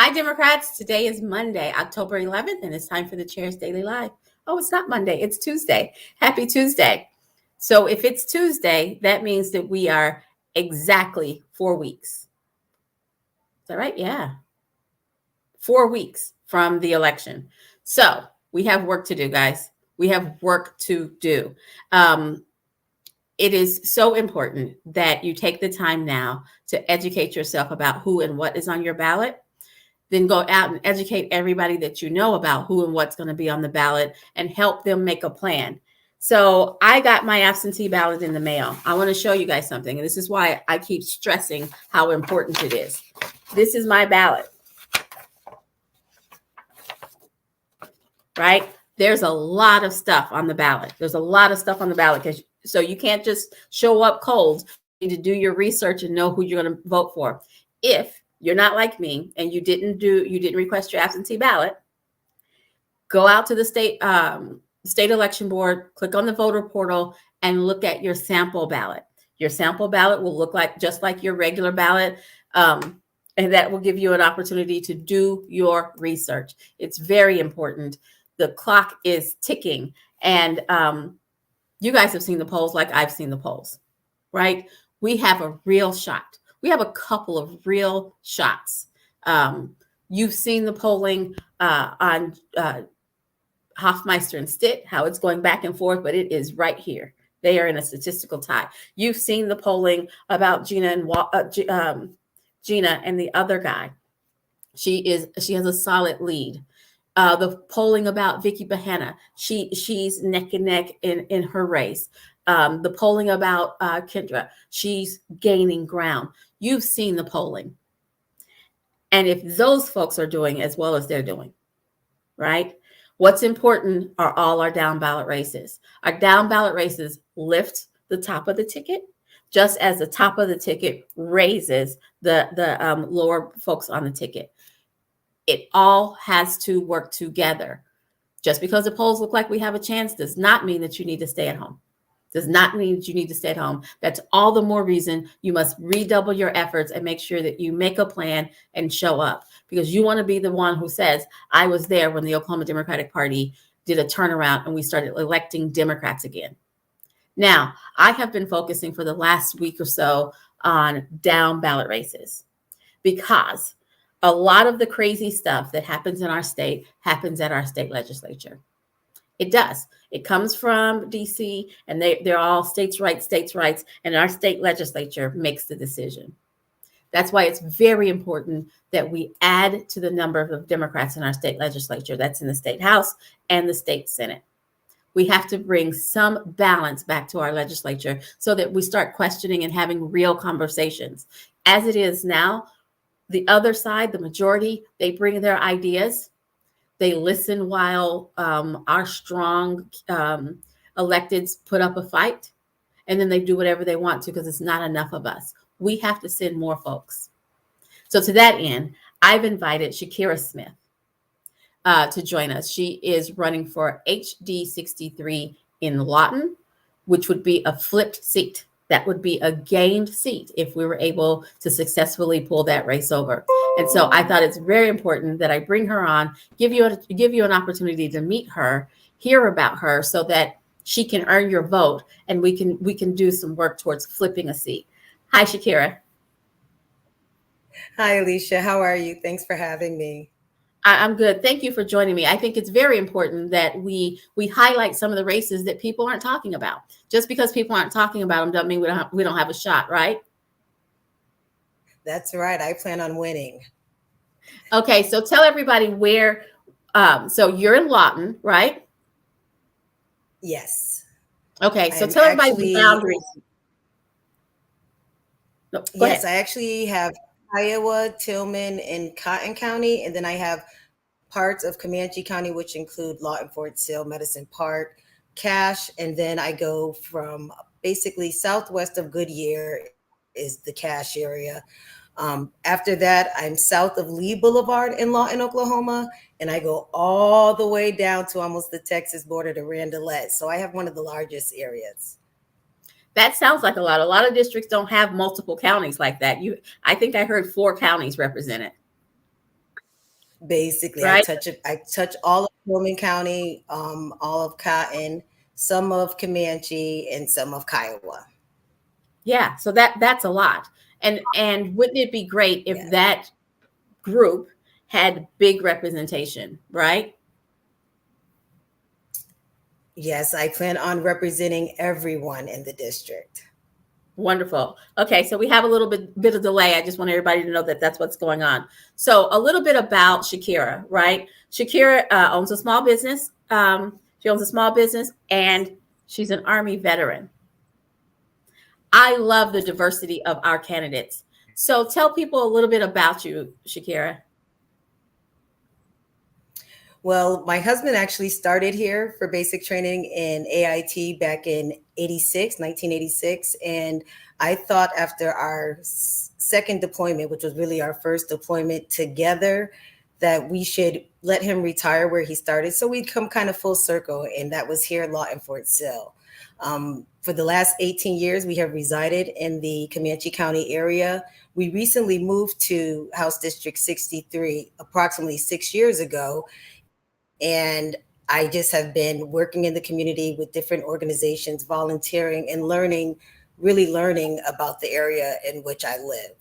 Hi, Democrats. Today is Monday, October 11th, and it's time for the Chair's Daily Live. Oh, it's not Monday. It's Tuesday. Happy Tuesday. So if it's Tuesday, that means that we are exactly 4 weeks. Is that right? Yeah. 4 weeks from the election. So we have work to do, guys. We have work to do. It is so important that you take the time now to educate yourself about who and what is on your ballot. Then go out and educate everybody that you know about who and what's going to be on the ballot and help them make a plan. So I got my absentee ballot in the mail. I want to show you guys something. And this is why I keep stressing how important it is. This is my ballot. Right? There's a lot of stuff on the ballot. There's a lot of stuff on the ballot. So you can't just show up cold. You need to do your research and know who you're going to vote for. If you're not like me and you didn't request your absentee ballot, go out to the state election board, click on the voter portal and look at your sample ballot. Your sample ballot will look just like your regular ballot. And that will give you an opportunity to do your research. It's very important. The clock is ticking. And you guys have seen the polls like I've seen the polls, right? We have a real shot. We have a couple of real shots. You've seen the polling on Hoffmeister and Stitt, how it's going back and forth, but it is right here. They are in a statistical tie. You've seen the polling about Gina and the other guy. She has a solid lead. The polling about Vicky Bahana, she's neck and neck in her race. The polling about Kendra, she's gaining ground. You've seen the polling. And if those folks are doing as well as they're doing, right? What's important are all our down ballot races. Our down ballot races lift the top of the ticket, just as the top of the ticket raises the lower folks on the ticket. It all has to work together. Just because the polls look like we have a chance does not mean that you need to stay at home. Does not mean that you need to stay at home. That's all the more reason you must redouble your efforts and make sure that you make a plan and show up, because you want to be the one who says, I was there when the Oklahoma Democratic Party did a turnaround and we started electing Democrats again. Now, I have been focusing for the last week or so on down ballot races because a lot of the crazy stuff that happens in our state happens at our state legislature. It does. It comes from DC, and they're all states' rights, and our state legislature makes the decision. That's why it's very important that we add to the number of Democrats in our state legislature. That's in the state House and the state Senate. We have to bring some balance back to our legislature so that we start questioning and having real conversations. As it is now, the other side, the majority, they bring their ideas. They listen while our strong electeds put up a fight, and then they do whatever they want to because it's not enough of us. We have to send more folks. So to that end, I've invited Shykira Smith to join us. She is running for HD 63 in Lawton, which would be a flipped seat. That would be a gained seat if we were able to successfully pull that race over. And so I thought it's very important that I bring her on, give you an opportunity to meet her, hear about her, so that she can earn your vote, and we can do some work towards flipping a seat. Hi, Shykira. Hi, Alicia. How are you? Thanks for having me. I'm good. Thank you for joining me. I think it's very important that we highlight some of the races that people aren't talking about. Just because people aren't talking about them doesn't mean we don't have a shot, right? That's right. I plan on winning. Okay, so tell everybody where. So you're in Lawton, right? Yes. Okay, so tell everybody the boundaries. No, go ahead. I actually have Iowa, Tillman, and Cotton County, and then I have parts of Comanche County, which include Lawton, Fort Sill, Medicine Park, Cache, and then I go from basically southwest of Goodyear is the Cache area. After that, I'm south of Lee Boulevard in Lawton, Oklahoma, and I go all the way down to almost the Texas border to Randelette. So I have one of the largest areas. That sounds like a lot. A lot of districts don't have multiple counties like that. I think I heard 4 counties represented. Basically, right? I touch all of Tillman County, all of Cotton, some of Comanche, and some of Kiowa. Yeah, so that's a lot. And wouldn't it be great if Yeah. that group had big representation, right? Yes, I plan on representing everyone in the district. Wonderful. Okay, so we have a little bit of delay. I just want everybody to know that that's what's going on. So a little bit about Shykira, right? Shykira owns a small business. She owns a small business, and she's an Army veteran. I love the diversity of our candidates. So tell people a little bit about you, Shykira. Well, my husband actually started here for basic training in AIT back in 1986. And I thought after our second deployment, which was really our first deployment together, that we should let him retire where he started. So we'd come kind of full circle, and that was here at Lawton Fort Sill. For the last 18 years, we have resided in the Comanche County area. We recently moved to House District 63 approximately 6 years ago. And I just have been working in the community with different organizations, volunteering and learning, really learning about the area in which I live.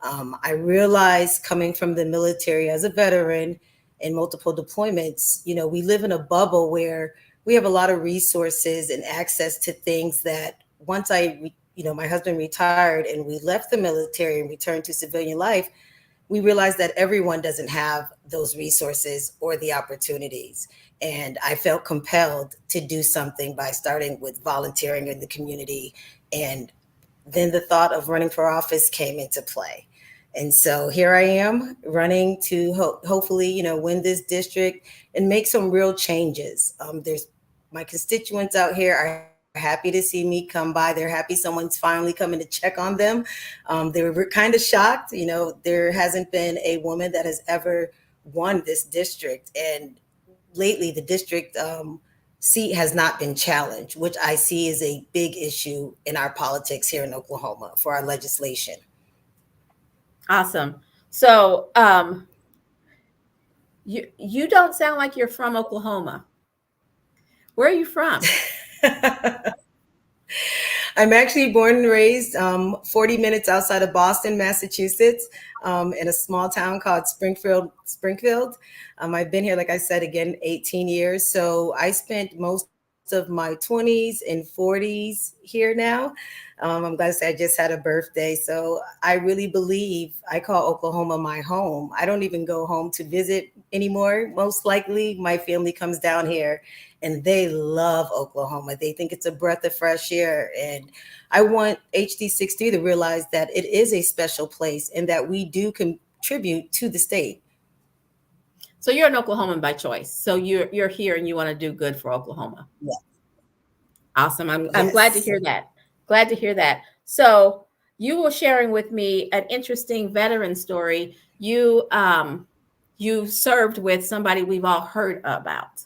I realized coming from the military as a veteran in multiple deployments, we live in a bubble where we have a lot of resources and access to things that once my husband retired and we left the military and returned to civilian life, we realized that everyone doesn't have those resources or the opportunities. And I felt compelled to do something by starting with volunteering in the community. And then the thought of running for office came into play. And so here I am running to hopefully, win this district and make some real changes. There's my constituents out here are happy to see me come by. They're happy someone's finally coming to check on them. They were kind of shocked. There hasn't been a woman that has ever won this district. And lately, the district seat has not been challenged, which I see is a big issue in our politics here in Oklahoma for our legislation. Awesome. So you don't sound like you're from Oklahoma. Where are you from? I'm actually born and raised 40 minutes outside of Boston, Massachusetts, in a small town called Springfield. I've been here, like I said, again, 18 years. So I spent most of my 20s and 40s here now. I'm glad to say I just had a birthday. So I really believe I call Oklahoma my home. I don't even go home to visit anymore. Most likely my family comes down here and they love Oklahoma. They think it's a breath of fresh air. And I want HD63 to realize that it is a special place and that we do contribute to the state. So you're an Oklahoman by choice. So you're here and you want to do good for Oklahoma. Yeah. Awesome. I'm Yes. glad to hear that. Glad to hear that. So you were sharing with me an interesting veteran story. You served with somebody we've all heard about.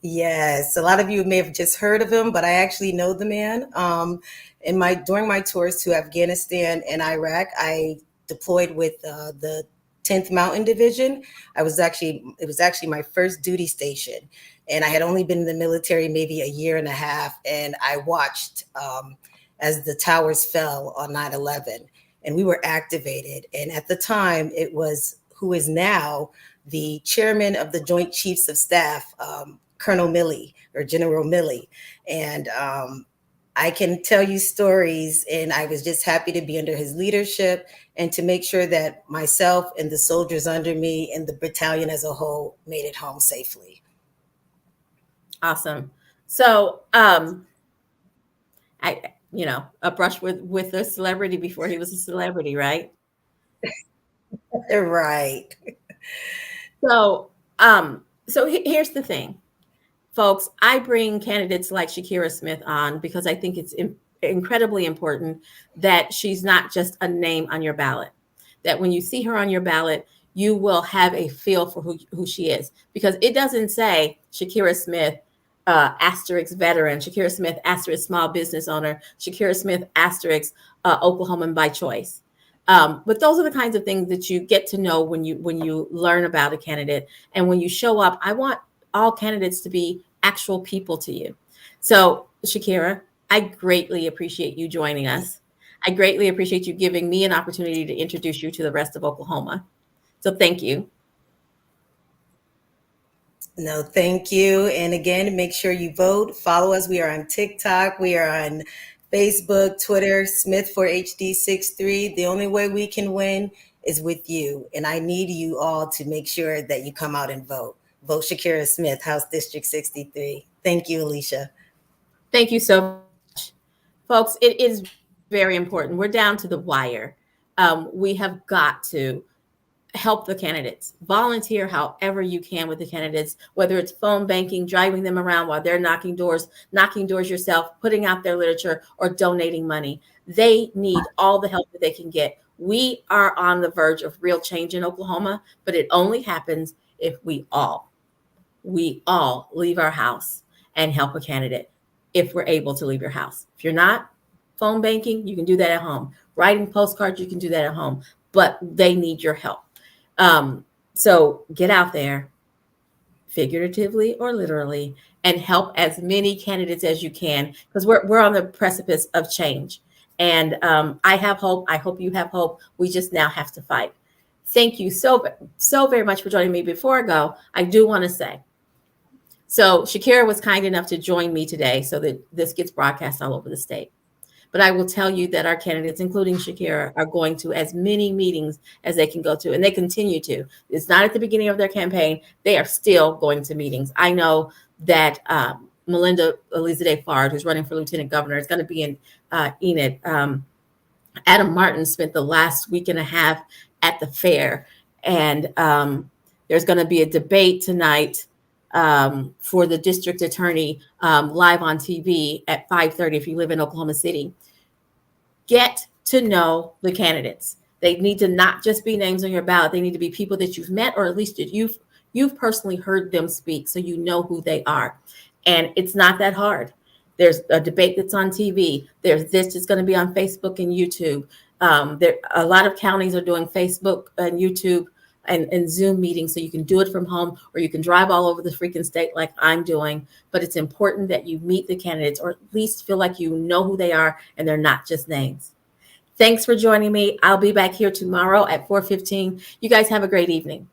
Yes, a lot of you may have just heard of him, but I actually know the man. During my tours to Afghanistan and Iraq, I deployed with the 10th Mountain Division. It was actually my first duty station, and I had only been in the military maybe a year and a half, and I watched as the towers fell on 9/11, and we were activated. And at the time, it was who is now the chairman of the Joint Chiefs of Staff, Colonel Milley or General Milley. And I can tell you stories, and I was just happy to be under his leadership and to make sure that myself and the soldiers under me and the battalion as a whole made it home safely. Awesome. So a brush with a celebrity before he was a celebrity, right? Right. So here's the thing, folks. I bring candidates like Shykira Smith on because I think it's incredibly important that she's not just a name on your ballot, that when you see her on your ballot, you will have a feel for who she is, because it doesn't say Shykira Smith, asterisk veteran, Shykira Smith, asterisk small business owner, Shykira Smith, asterisk Oklahoman by choice. But those are the kinds of things that you get to know when you learn about a candidate. And when you show up, I want all candidates to be actual people to you. So, Shykira, I greatly appreciate you joining us. I greatly appreciate you giving me an opportunity to introduce you to the rest of Oklahoma. So thank you. No, thank you. And again, make sure you vote. Follow us. We are on TikTok. We are on Facebook, Twitter, Smith for HD63. The only way we can win is with you. And I need you all to make sure that you come out and vote. Vote Shykira Smith, House District 63. Thank you, Alicia. Thank you so much. Folks, it is very important. We're down to the wire. We have got to help the candidates. Volunteer however you can with the candidates, whether it's phone banking, driving them around while they're knocking doors yourself, putting out their literature, or donating money. They need all the help that they can get. We are on the verge of real change in Oklahoma, but it only happens if we all leave our house and help a candidate if we're able to leave your house. If you're not, phone banking, you can do that at home. Writing postcards, you can do that at home, but they need your help. So get out there, figuratively or literally, and help as many candidates as you can, because we're on the precipice of change. And I have hope. I hope you have hope. We just now have to fight. Thank you so very much for joining me. Before I go, I do want to say, so Shykira was kind enough to join me today so that this gets broadcast all over the state. But I will tell you that our candidates, including Shykira, are going to as many meetings as they can go to, and they continue to. It's not at the beginning of their campaign. They are still going to meetings. I know that Melinda Elizabeth Fard, who's running for lieutenant governor, is going to be in Enid. Adam Martin spent the last week and a half at the fair, and there's going to be a debate tonight for the district attorney live on TV at 5:30 if you live in Oklahoma City. Get to know the candidates. They need to not just be names on your ballot. They need to be people that you've met, or at least that you've personally heard them speak, so you know who they are. And it's not that hard. There's a debate that's on TV. There's this that's going to be on Facebook and YouTube. A lot of counties are doing Facebook and YouTube and Zoom meetings, so you can do it from home, or you can drive all over the freaking state like I'm doing. But it's important that you meet the candidates, or at least feel like you know who they are and they're not just names. Thanks for joining me. I'll be back here tomorrow at 4:15. You guys have a great evening.